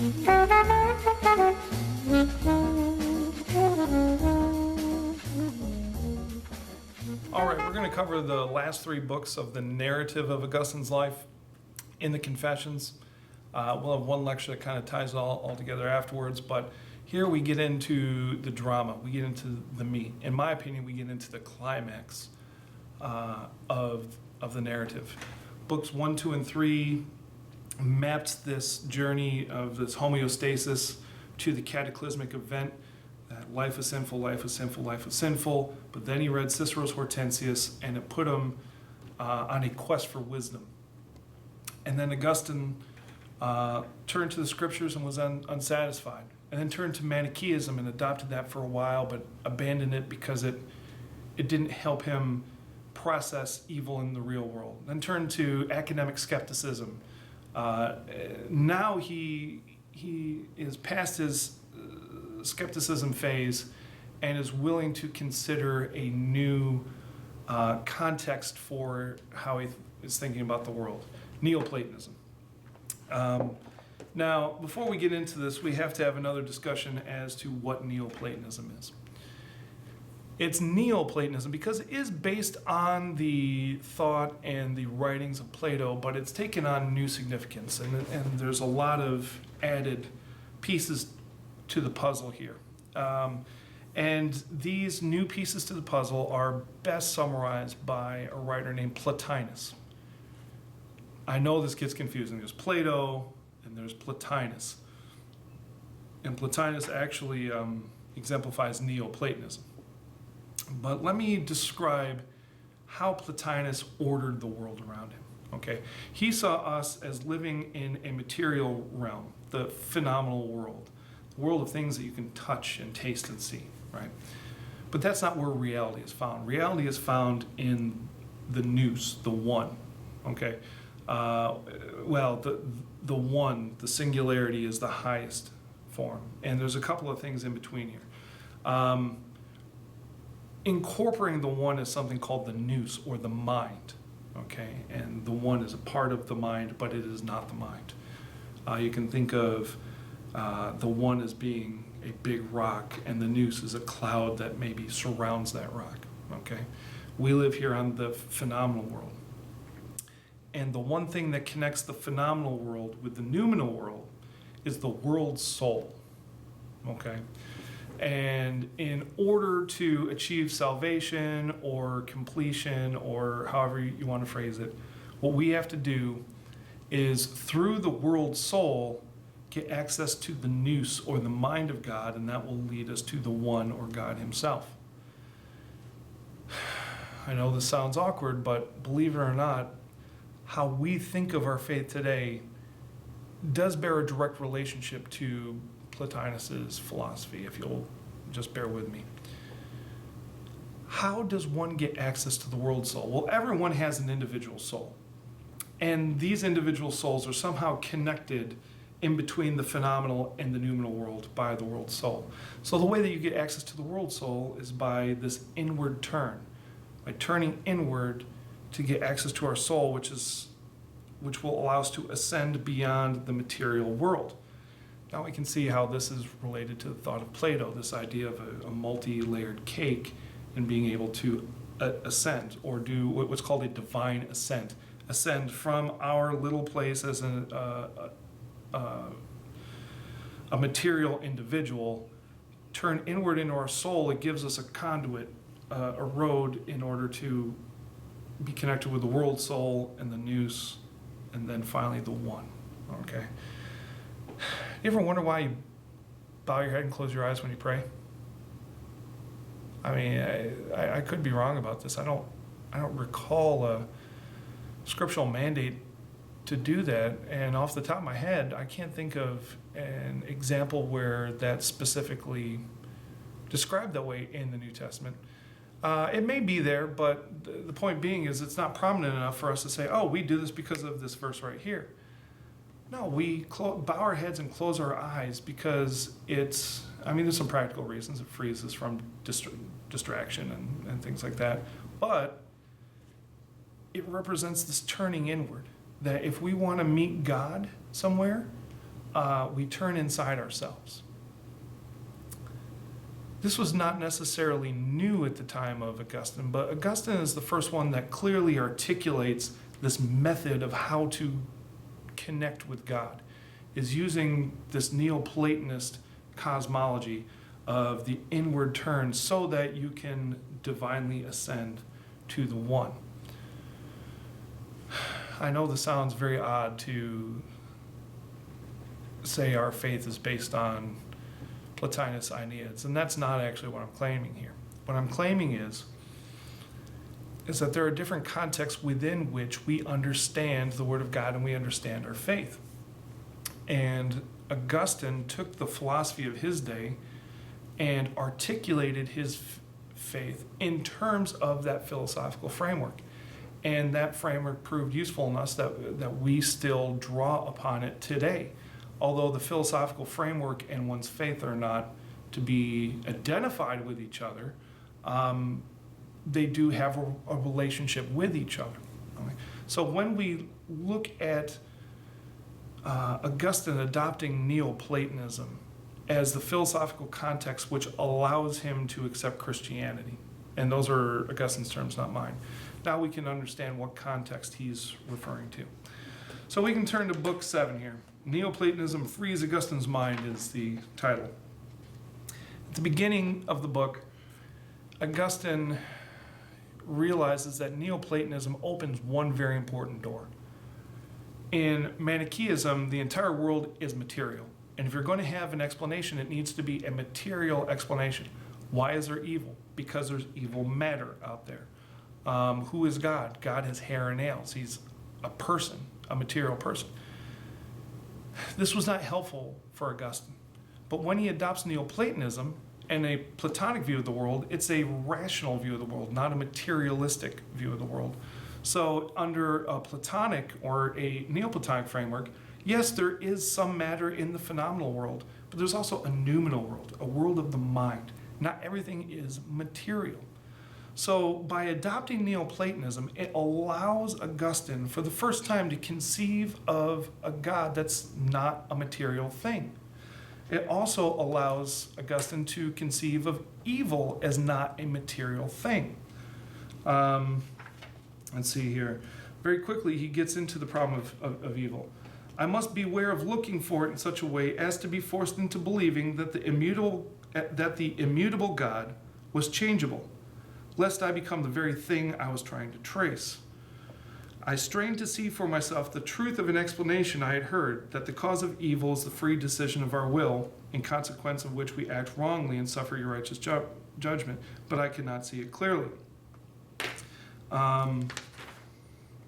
All right, we're going to cover the last three books of the narrative of Augustine's life in the Confessions. We'll have one lecture that kind of ties it all together afterwards, but here we get into the drama, we get into the meat. In my opinion, we get into the climax of the narrative. Books 1, 2, and 3 mapped this journey of this homeostasis to the cataclysmic event that life is sinful, life is sinful, life is sinful. But then he read Cicero's Hortensius, and it put him on a quest for wisdom. And then Augustine turned to the scriptures and was unsatisfied. And then turned to Manichaeism and adopted that for a while, but abandoned it because it didn't help him process evil in the real world. Then turned to academic skepticism. Now he is past his skepticism phase and is willing to consider a new context for how he is thinking about the world, Neoplatonism. Now, before we get into this, we have to have another discussion as to what Neoplatonism is. It's Neoplatonism because it is based on the thought and the writings of Plato, but it's taken on new significance, and there's a lot of added pieces to the puzzle here. And these new pieces to the puzzle are best summarized by a writer named Plotinus. I know this gets confusing. There's Plato and there's Plotinus. And Plotinus actually exemplifies Neoplatonism. But let me describe how Plotinus ordered the world around him. Okay, he saw us as living in a material realm, the phenomenal world, the world of things that you can touch and taste and see, right? But that's not where reality is found. Reality is found in the nous, the one, okay? The one, the singularity is the highest form. And there's a couple of things in between here. Incorporating the one is something called the nous, or the mind, okay? And the one is a part of the mind, but it is not the mind. You can think of the one as being a big rock, and the nous is a cloud that maybe surrounds that rock, okay? We live here on the phenomenal world. And the one thing that connects the phenomenal world with the noumenal world is the world soul, okay? And in order to achieve salvation or completion, or however you want to phrase it, what we have to do is, through the world soul, get access to the nous, or the mind of God, and that will lead us to the one, or God himself. I know this sounds awkward, but believe it or not, how we think of our faith today does bear a direct relationship to Plotinus's philosophy, if you'll just bear with me. How does one get access to the world soul? Well, everyone has an individual soul. And these individual souls are somehow connected in between the phenomenal and the noumenal world by the world soul. So the way that you get access to the world soul is by this inward turn, by turning inward to get access to our soul, which will allow us to ascend beyond the material world. Now we can see how this is related to the thought of Plato, this idea of a multi-layered cake, and being able to ascend, or do what's called a divine ascent. Ascend from our little place as a material individual, turn inward into our soul. It gives us a conduit, a road, in order to be connected with the world soul and the nous, and then finally the one, okay? You ever wonder why you bow your head and close your eyes when you pray? I mean, I could be wrong about this. I don't recall a scriptural mandate to do that, and off the top of my head, I can't think of an example where that's specifically described that way in the New Testament. It may be there, but the point being is it's not prominent enough for us to say, oh, we do this because of this verse right here. No, we bow our heads and close our eyes because there's some practical reasons. It frees us from distraction and things like that. But it represents this turning inward, that if we want to meet God somewhere, we turn inside ourselves. This was not necessarily new at the time of Augustine, but Augustine is the first one that clearly articulates this method of how to connect with God, is using this Neoplatonist cosmology of the inward turn so that you can divinely ascend to the one. I know this sounds very odd to say our faith is based on Plotinus Aeneas, and that's not actually what I'm claiming here. What I'm claiming is that there are different contexts within which we understand the Word of God and we understand our faith. And Augustine took the philosophy of his day and articulated his faith in terms of that philosophical framework. And that framework proved useful enough that we still draw upon it today. Although the philosophical framework and one's faith are not to be identified with each other, they do have a relationship with each other. Okay? So when we look at Augustine adopting Neoplatonism as the philosophical context which allows him to accept Christianity, and those are Augustine's terms, not mine, now we can understand what context he's referring to. So we can turn to book 7 here. Neoplatonism Frees Augustine's Mind is the title. At the beginning of the book, Augustine realizes that Neoplatonism opens one very important door. In Manichaeism, the entire world is material. And if you're going to have an explanation, it needs to be a material explanation. Why is there evil? Because there's evil matter out there. Who is God? God has hair and nails. He's a person, a material person. This was not helpful for Augustine. But when he adopts Neoplatonism and a Platonic view of the world, it's a rational view of the world, not a materialistic view of the world. So under a Platonic or a Neoplatonic framework, yes, there is some matter in the phenomenal world, but there's also a noumenal world, a world of the mind. Not everything is material. So by adopting Neoplatonism, it allows Augustine for the first time to conceive of a God that's not a material thing. It also allows Augustine to conceive of evil as not a material thing. Let's see here. Very quickly, he gets into the problem of evil. I must beware of looking for it in such a way as to be forced into believing that the immutable God was changeable, lest I become the very thing I was trying to trace. I strained to see for myself the truth of an explanation I had heard, that the cause of evil is the free decision of our will, in consequence of which we act wrongly and suffer irrighteous judgment, but I could not see it clearly.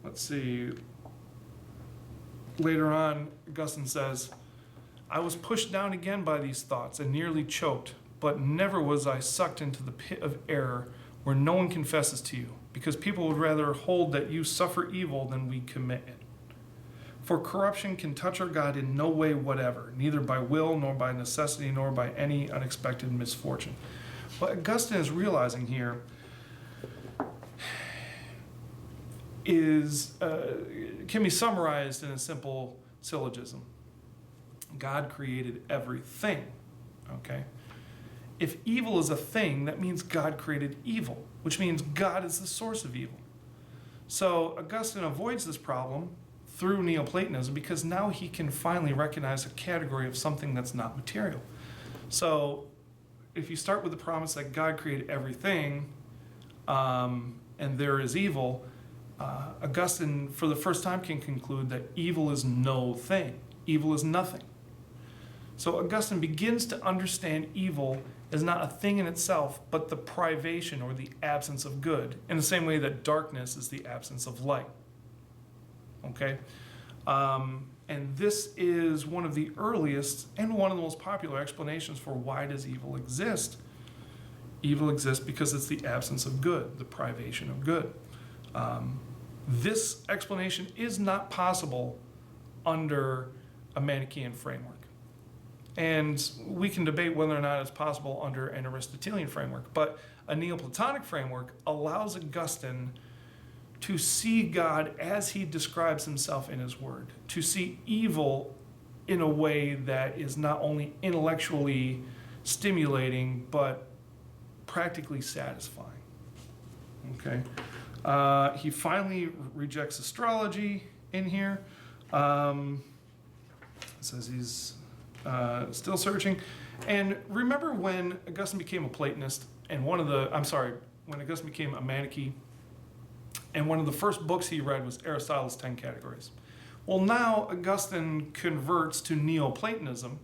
Let's see. Later on, Augustine says, I was pushed down again by these thoughts and nearly choked, but never was I sucked into the pit of error where no one confesses to you, because people would rather hold that you suffer evil than we commit it. For corruption can touch our God in no way whatever, neither by will, nor by necessity, nor by any unexpected misfortune. What Augustine is realizing here can be summarized in a simple syllogism. God created everything, okay? If evil is a thing, that means God created evil, which means God is the source of evil. So Augustine avoids this problem through Neoplatonism because now he can finally recognize a category of something that's not material. So if you start with the promise that God created everything and there is evil, Augustine, for the first time, can conclude that evil is no thing. Evil is nothing. So Augustine begins to understand evil as not a thing in itself, but the privation or the absence of good, in the same way that darkness is the absence of light. Okay? And this is one of the earliest and one of the most popular explanations for why does evil exist. Evil exists because it's the absence of good, the privation of good. This explanation is not possible under a Manichaean framework. And we can debate whether or not it's possible under an Aristotelian framework. But a Neoplatonic framework allows Augustine to see God as he describes himself in his word, to see evil in a way that is not only intellectually stimulating, but practically satisfying. Okay. He finally rejects astrology in here. Says he's still searching. And remember when Augustine became a Platonist, and when Augustine became a Manichae, and one of the first books he read was Aristotle's 10 Categories. Well, now Augustine converts to Neoplatonism,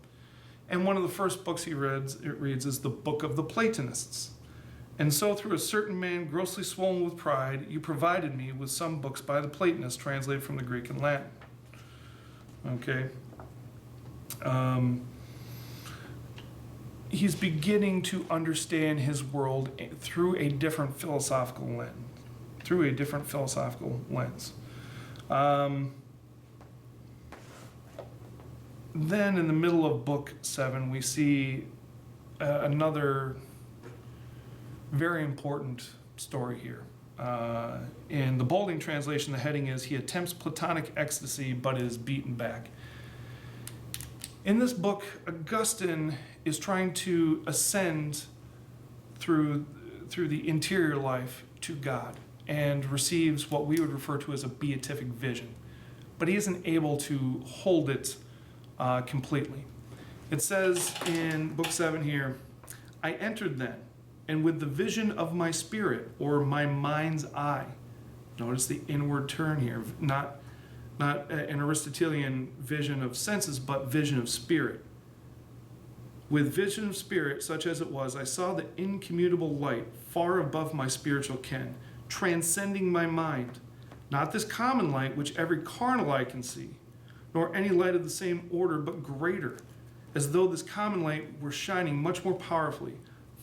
and one of the first books he reads is the Book of the Platonists. And so through a certain man grossly swollen with pride, you provided me with some books by the Platonists translated from the Greek and Latin. Okay. He's beginning to understand his world through a different philosophical lens. Then in the middle of book 7, we see another very important story here. In the Boulding translation, the heading is, "He attempts Platonic ecstasy but is beaten back." In this book, Augustine is trying to ascend through the interior life to God and receives what we would refer to as a beatific vision. But he isn't able to hold it completely. It says in book 7 here, "I entered then, and with the vision of my spirit," or my mind's eye. Notice the inward turn here, not an Aristotelian vision of senses, but vision of spirit. "With vision of spirit, such as it was, I saw the incommutable light far above my spiritual ken, transcending my mind, not this common light which every carnal eye can see, nor any light of the same order, but greater, as though this common light were shining much more powerfully,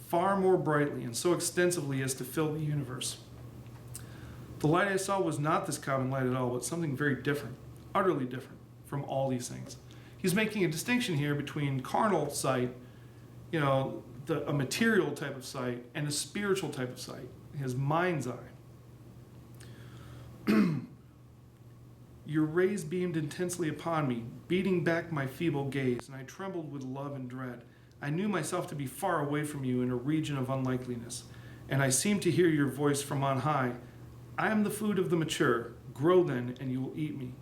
far more brightly, and so extensively as to fill the universe. The light I saw was not this common light at all, but something very different, utterly different from all these things." He's making a distinction here between carnal sight, a material type of sight, and a spiritual type of sight, his mind's eye. "Your rays beamed intensely upon me, beating back my feeble gaze, and I trembled with love and dread. I knew myself to be far away from you in a region of unlikeliness, and I seemed to hear your voice from on high. I am the food of the mature. Grow then, and you will eat me.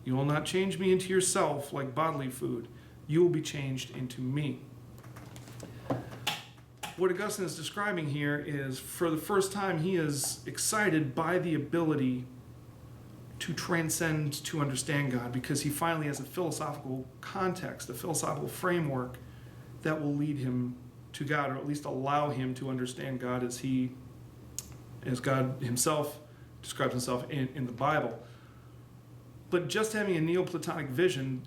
You will not change me into yourself like bodily food. You will be changed into me." What Augustine is describing here is, for the first time, he is excited by the ability to transcend, to understand God, because he finally has a philosophical context, a philosophical framework that will lead him to God, or at least allow him to understand God as God himself describes himself in the Bible. But just having a Neoplatonic vision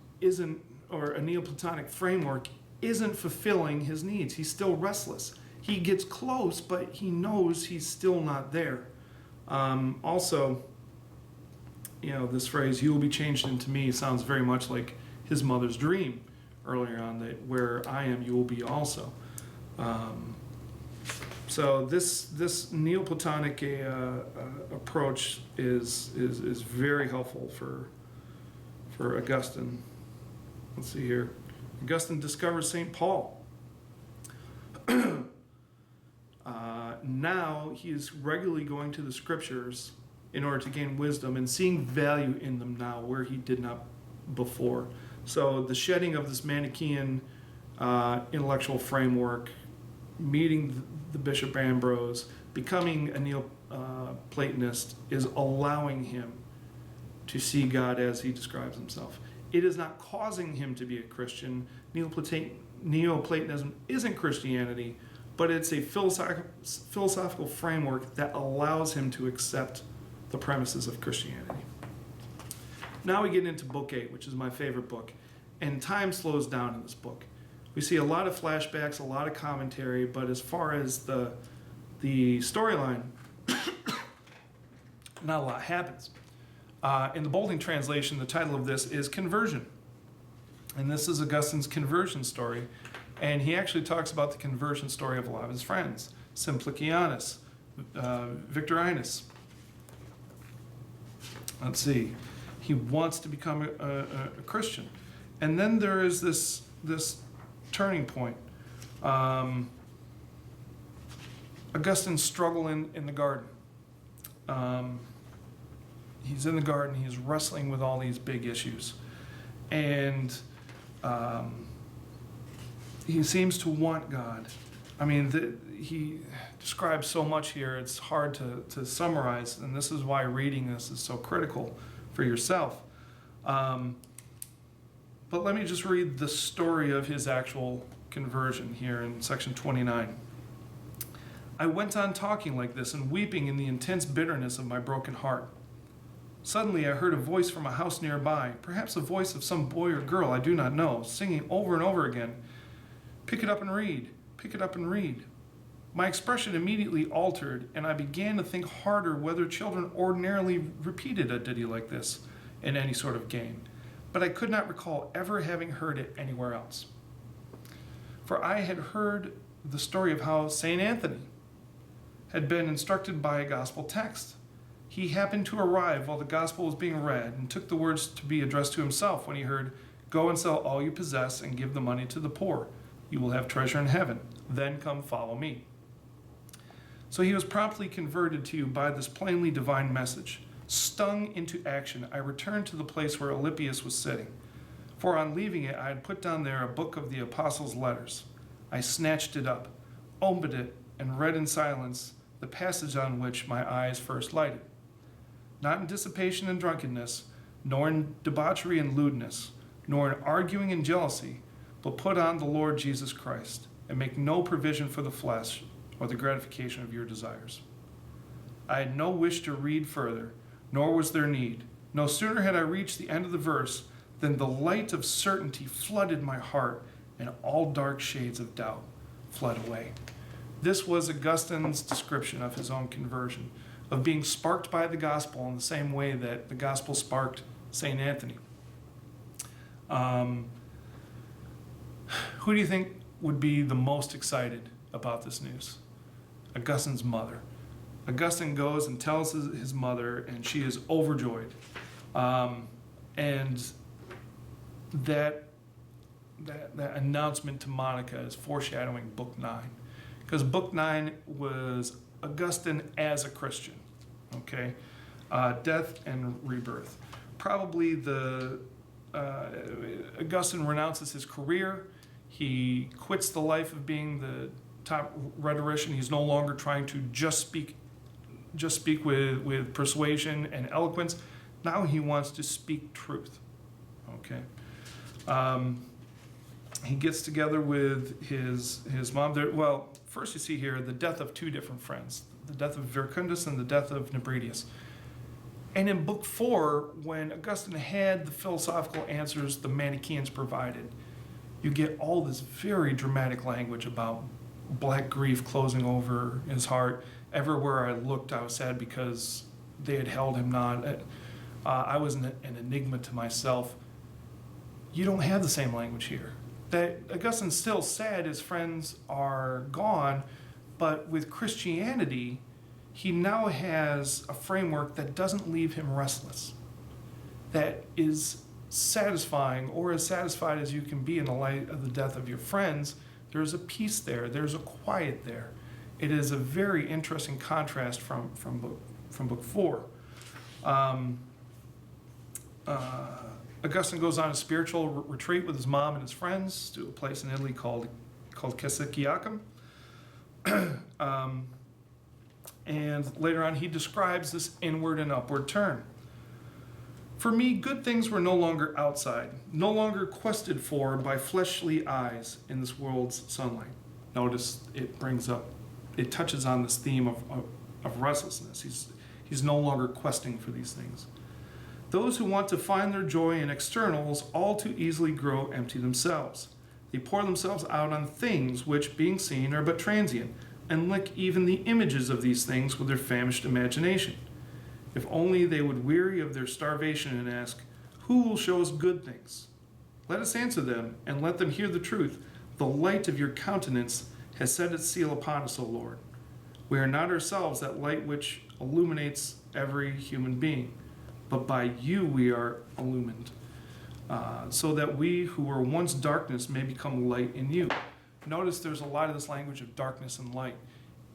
or a Neoplatonic framework isn't fulfilling his needs. He's still restless. He gets close, but he knows he's still not there. Also, this phrase, "you will be changed into me," sounds very much like his mother's dream earlier on, that where I am, you will be also. So this Neoplatonic approach is very helpful for Augustine. Let's see here. Augustine discovers St. Paul. Now he is regularly going to the scriptures in order to gain wisdom and seeing value in them now where he did not before. So the shedding of this Manichaean intellectual framework, meeting the Bishop Ambrose, becoming a Neoplatonist, is allowing him to see God as he describes himself. It is not causing him to be a Christian. Neoplatonism isn't Christianity, but it's a philosophical framework that allows him to accept the premises of Christianity. Now we get into book 8, which is my favorite book, and time slows down in this book. We see a lot of flashbacks, a lot of commentary, but as far as the storyline, not a lot happens. In the Boulding translation, the title of this is Conversion. And this is Augustine's conversion story. And he actually talks about the conversion story of a lot of his friends, Simplicianus, Victorinus. Let's see. He wants to become a Christian. And then there is this turning point. Augustine's struggle in the garden. He's in the garden, he's wrestling with all these big issues. And he seems to want God. I mean, he describes so much here, it's hard to summarize, and this is why reading this is so critical for yourself. But let me just read the story of his actual conversion here in section 29. I went on talking like this and weeping in the intense bitterness of my broken heart. Suddenly I heard a voice from a house nearby, perhaps the voice of some boy or girl I do not know, singing over and over again, "Pick it up and read, pick it up and read." My expression immediately altered, and I began to think harder whether children ordinarily repeated a ditty like this in any sort of game, but I could not recall ever having heard it anywhere else. For I had heard the story of how St. Anthony had been instructed by a gospel text. He happened to arrive while the gospel was being read and took the words to be addressed to himself when he heard, "Go and sell all you possess and give the money to the poor. You will have treasure in heaven. Then come follow me." So he was promptly converted to by this plainly divine message. Stung into action, I returned to the place where Alypius was sitting. For on leaving it, I had put down there a book of the apostles' letters. I snatched it up, opened it, and read in silence the passage on which my eyes first lighted. Not in dissipation and drunkenness, nor in debauchery and lewdness, nor in arguing and jealousy, but put on the Lord Jesus Christ, and make no provision for the flesh or the gratification of your desires. I had no wish to read further, nor was there need. No sooner had I reached the end of the verse than the light of certainty flooded my heart, and all dark shades of doubt fled away. This was Augustine's description of his own conversion, of being sparked by the gospel in the same way that the gospel sparked St. Anthony. Who do you think would be the most excited about this news? Augustine's mother. Augustine goes and tells his mother, and she is overjoyed. And that announcement to Monica is foreshadowing Book 9. Because Book 9 was Augustine as a Christian, okay? Death and rebirth. Probably Augustine renounces his career. He quits the life of being the top rhetorician. He's no longer trying to just speak with persuasion and eloquence. Now he wants to speak truth, okay? He gets together with his mom. Well, first you see here the death of two different friends, the death of Verecundus and the death of Nebridius. And in Book 4, when Augustine had the philosophical answers the Manichaeans provided, you get all this very dramatic language about black grief closing over his heart. Everywhere I looked, I was sad because they had held him not. I was an enigma to myself. You don't have the same language here. That Augustine's still sad his friends are gone, but with Christianity, he now has a framework that doesn't leave him restless, that is satisfying, or as satisfied as you can be in the light of the death of your friends. There's a peace there, there's a quiet there. It is a very interesting contrast from book 4. Augustine goes on a spiritual retreat with his mom and his friends to a place in Italy called Cassiciacum. And later on, he describes this inward and upward turn. For me, good things were no longer outside, no longer quested for by fleshly eyes in this world's sunlight. Notice it touches on this theme of restlessness. He's no longer questing for these things. Those who want to find their joy in externals all too easily grow empty themselves. They pour themselves out on things which, being seen, are but transient, and lick even the images of these things with their famished imagination. If only they would weary of their starvation and ask, "Who will show us good things?" Let us answer them, and let them hear the truth. The light of your countenance has set its seal upon us, O Lord. We are not ourselves that light which illuminates every human being, but by you we are illumined. so that we who were once darkness may become light in you. Notice there's a lot of this language of darkness and light.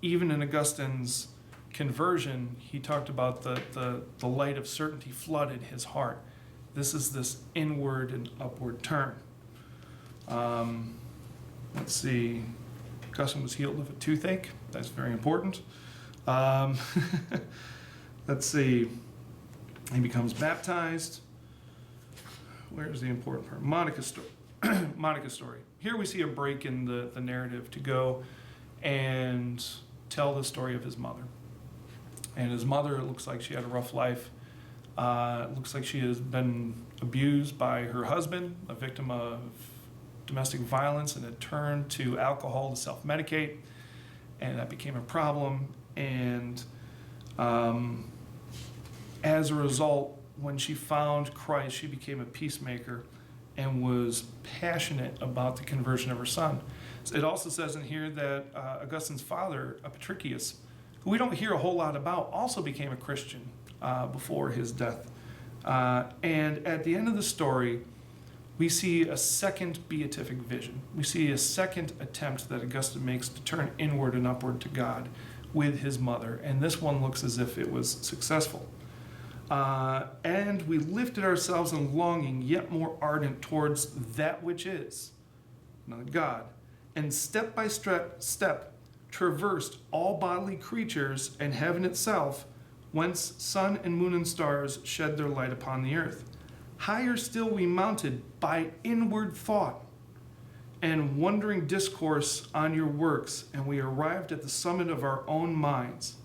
Even in Augustine's conversion, he talked about the light of certainty flooded his heart. This is this inward and upward turn. Let's see. Augustine was healed of a toothache. That's very important. Let's see. He becomes baptized. Where's the important part? Monica's story. Monica's story. Here we see a break in the narrative to go and tell the story of his mother. And his mother, it looks like she had a rough life. It looks like she has been abused by her husband, a victim of domestic violence, and had turned to alcohol to self-medicate. And that became a problem. And as a result, when she found Christ, she became a peacemaker and was passionate about the conversion of her son. It also says in here that Augustine's father, Patricius, who we don't hear a whole lot about, also became a Christian before his death. And at the end of the story, we see a second beatific vision. We see a second attempt that Augustine makes to turn inward and upward to God with his mother. And this one looks as if it was successful. And we lifted ourselves in longing yet more ardent towards that which is, not God, and step by step traversed all bodily creatures and heaven itself, whence sun and moon and stars shed their light upon the earth. Higher still we mounted by inward thought and wondering discourse on your works, and we arrived at the summit of our own minds.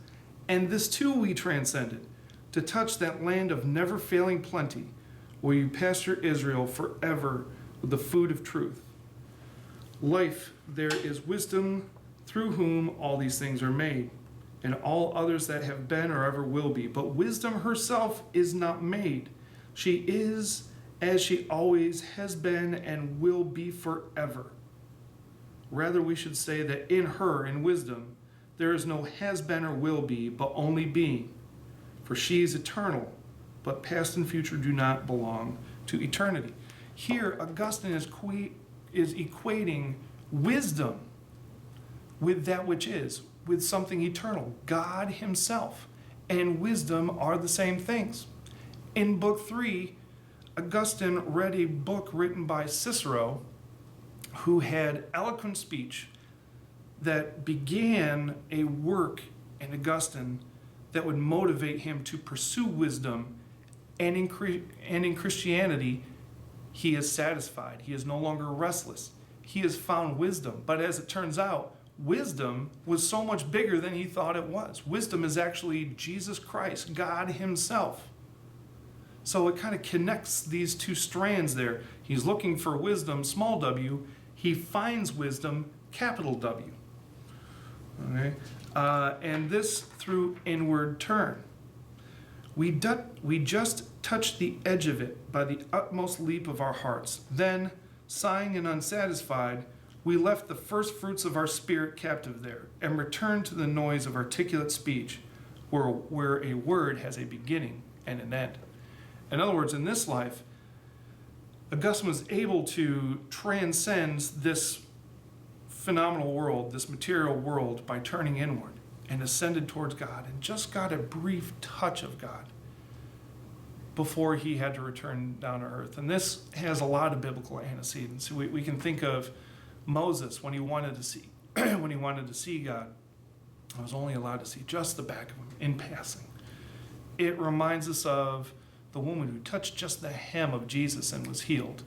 And this too we transcended, to touch that land of never-failing plenty, where you pasture Israel forever with the food of truth. Life, there is wisdom, through whom all these things are made, and all others that have been or ever will be. But wisdom herself is not made. She is as she always has been and will be forever. Rather, we should say that in her, in wisdom, there is no has been or will be, but only being. For she is eternal, but past and future do not belong to eternity. Here, Augustine is equating wisdom with that which is, with something eternal. God himself and wisdom are the same things. In Book 3, Augustine read a book written by Cicero, who had eloquent speech that began a work in Augustine that would motivate him to pursue wisdom, and in Christianity, he is satisfied. He is no longer restless. He has found wisdom. But as it turns out, wisdom was so much bigger than he thought it was. Wisdom is actually Jesus Christ, God himself. So it kind of connects these two strands there. He's looking for wisdom, small w. He finds wisdom, capital W. Okay? And this through inward turn. We just touched the edge of it by the utmost leap of our hearts. Then, sighing and unsatisfied, we left the first fruits of our spirit captive there and returned to the noise of articulate speech, where a word has a beginning and an end. In other words, in this life, Augustine was able to transcend this phenomenal world, this material world, by turning inward and ascended towards God and just got a brief touch of God before he had to return down to earth. And this has a lot of biblical antecedents. We can think of Moses when he wanted to see God. He was only allowed to see just the back of him in passing. It reminds us of the woman who touched just the hem of Jesus and was healed,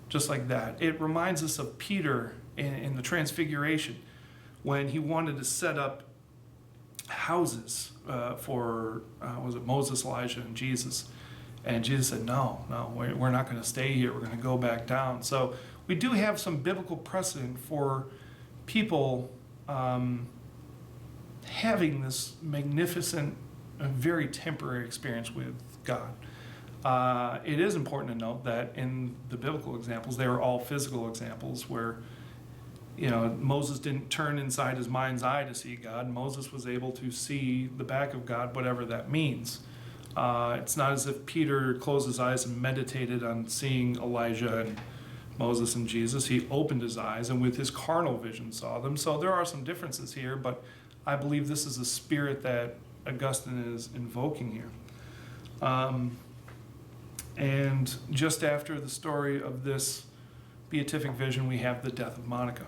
just like that. It reminds us of Peter in the Transfiguration when he wanted to set up houses for was it Moses, Elijah, and Jesus. And Jesus said, no, we're not going to stay here. We're going to go back down. So we do have some biblical precedent for people having this magnificent, very temporary experience with God. It is important to note that in the biblical examples, they are all physical examples where, Moses didn't turn inside his mind's eye to see God. Moses was able to see the back of God, whatever that means. It's not as if Peter closed his eyes and meditated on seeing Elijah and Moses and Jesus. He opened his eyes and with his carnal vision saw them. So there are some differences here, but I believe this is the spirit that Augustine is invoking here. And just after the story of this beatific vision, we have the death of Monica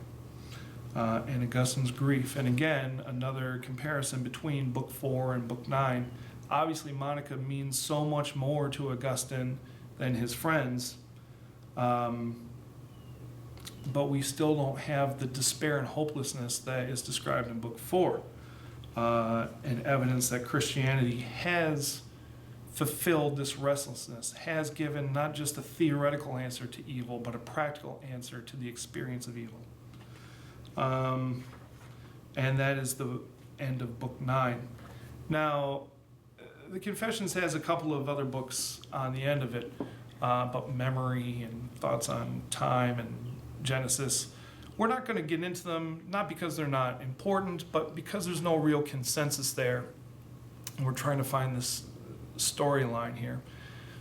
and Augustine's grief. And again, another comparison between Book 4 and Book 9. Obviously, Monica means so much more to Augustine than his friends, but we still don't have the despair and hopelessness that is described in Book 4, and evidence that Christianity has fulfilled this restlessness, has given not just a theoretical answer to evil, but a practical answer to the experience of evil. And that is the end of Book 9. Now, the Confessions has a couple of other books on the end of it, about memory and thoughts on time and Genesis. We're not going to get into them, not because they're not important, but because there's no real consensus there. And we're trying to find this storyline here.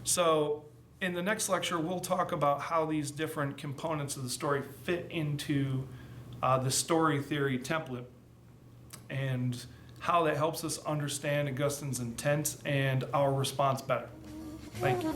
So in the next lecture, we'll talk about how these different components of the story fit into the story theory template and how that helps us understand Augustine's intent and our response better. Thank you.